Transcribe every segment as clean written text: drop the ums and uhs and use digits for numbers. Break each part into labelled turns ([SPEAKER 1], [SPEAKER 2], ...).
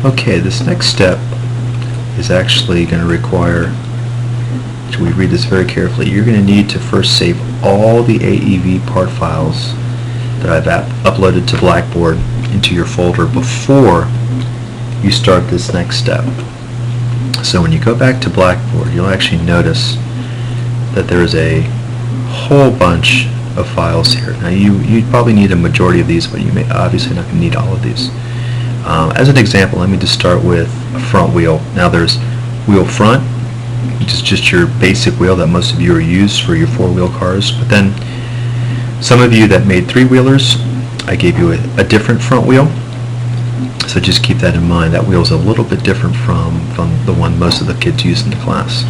[SPEAKER 1] Okay, this next step is actually going to require, should we read this very carefully, you're going to need to first save all the AEV part files that I've uploaded to Blackboard into your folder before you start this next step. So when you go back to Blackboard, you'll actually notice that there is a whole bunch of files here. Now you probably need a majority of these, but you may obviously not going to need all of these. As an example, let me just start with a front wheel. Now there's wheel front, which is just your basic wheel that most of you are used for your four-wheel cars. But then some of you that made three-wheelers, I gave you a different front wheel. So just keep that in mind. That wheel is a little bit different from the one most of the kids use in the class.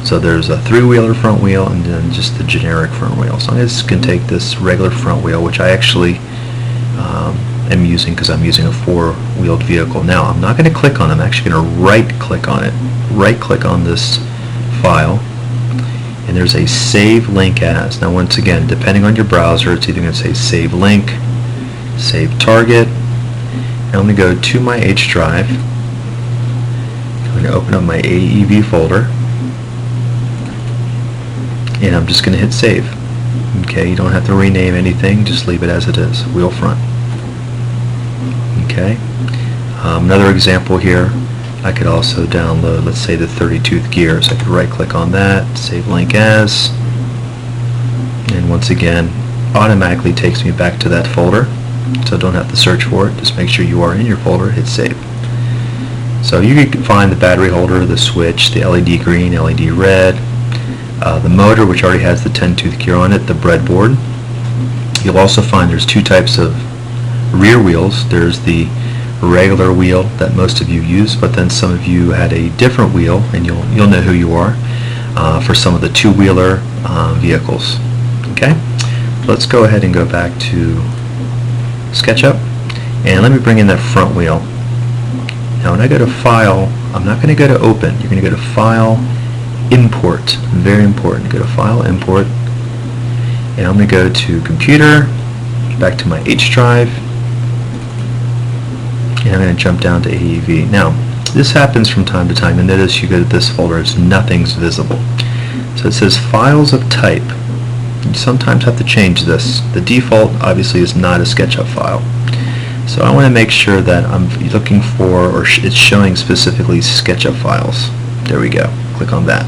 [SPEAKER 1] So there's a three-wheeler front wheel and then just the generic front wheel. So I'm just going to take this regular front wheel, which I actually am using because I'm using a four-wheeled vehicle. Now I'm not going to click on it. I'm actually going to right-click on it. Right-click on this file, and there's a Save Link As. Now once again, depending on your browser, it's either going to say Save Link, Save Target. Now I'm going to go to my H drive. I'm going to open up my AEV folder, and I'm just going to hit Save. Okay, you don't have to rename anything, just leave it as it is, wheel front. Okay, another example here, I could also download, let's say, the 32th gear. So I could right click on that, Save Link As, and once again automatically takes me back to that folder, so don't have to search for it. Just make sure you are in your folder, hit Save. So you can find the battery holder, the switch, the LED green, LED red, the motor, which already has the 10-tooth gear on it, the breadboard. You'll also find there's two types of rear wheels. There's the regular wheel that most of you use, but then some of you had a different wheel, and you'll know who you are for some of the two-wheeler vehicles. Okay, let's go ahead and go back to SketchUp, and let me bring in that front wheel. Now when I go to File, I'm not going to go to Open. You're going to go to File, Import. Very important. Go to File, Import, and I'm going to go to Computer, back to my H drive, and I'm going to jump down to AEV. Now, this happens from time to time, and notice you go to this folder, nothing's visible. So it says Files of Type. You sometimes have to change this. The default, obviously, is not a SketchUp file. So I want to make sure that I'm looking for, or it's showing specifically SketchUp files. There we go. Click on that.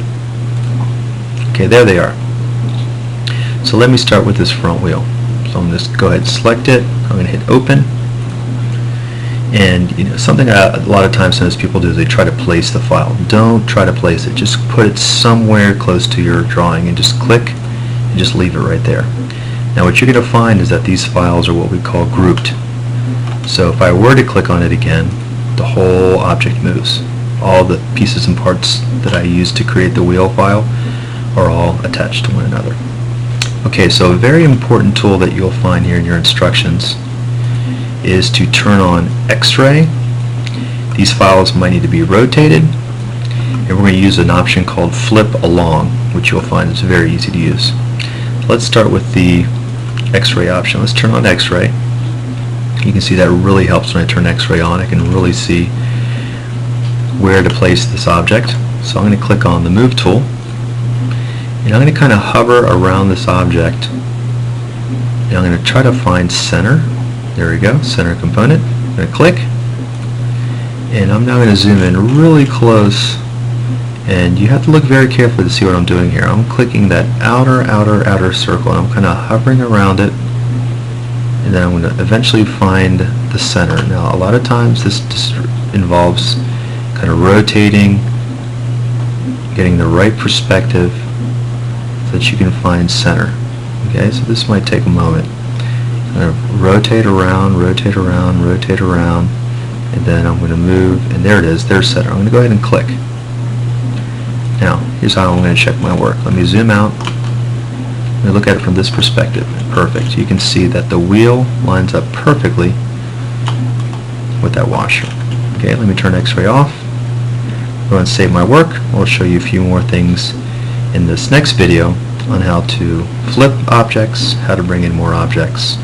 [SPEAKER 1] Okay, there they are. So let me start with this front wheel. So I'm going to just go ahead and select it. I'm going to hit Open. And something a lot of times people do is they try to place the file. Don't try to place it. Just put it somewhere close to your drawing and just click and just leave it right there. Now what you're going to find is that these files are what we call grouped. So if I were to click on it again, the whole object moves. All the pieces and parts that I used to create the wheel file are all attached to one another. Okay, so a very important tool that you'll find here in your instructions is to turn on X-ray. These files might need to be rotated, and we're going to use an option called Flip Along, which you'll find is very easy to use. Let's start with the X-ray option. Let's turn on X-ray. You can see that really helps when I turn X-ray on. I can really see where to place this object. So I'm going to click on the Move tool, and I'm going to kind of hover around this object, and I'm going to try to find center. There we go, center component. I'm going to click, and I'm now going to zoom in really close, and you have to look very carefully to see what I'm doing here. I'm clicking that outer circle, and I'm kind of hovering around it, and then I'm going to eventually find the center. Now a lot of times this just involves kind of rotating, getting the right perspective so that you can find center. Okay, so this might take a moment. I'm going to rotate around, and then I'm going to move, and there it is, there's center. I'm going to go ahead and click. Now, here's how I'm going to check my work. Let me zoom out. Let me look at it from this perspective. Perfect. You can see that the wheel lines up perfectly with that washer. Okay, let me turn X-ray off. Go and save my work. I'll show you a few more things in this next video on how to flip objects, how to bring in more objects,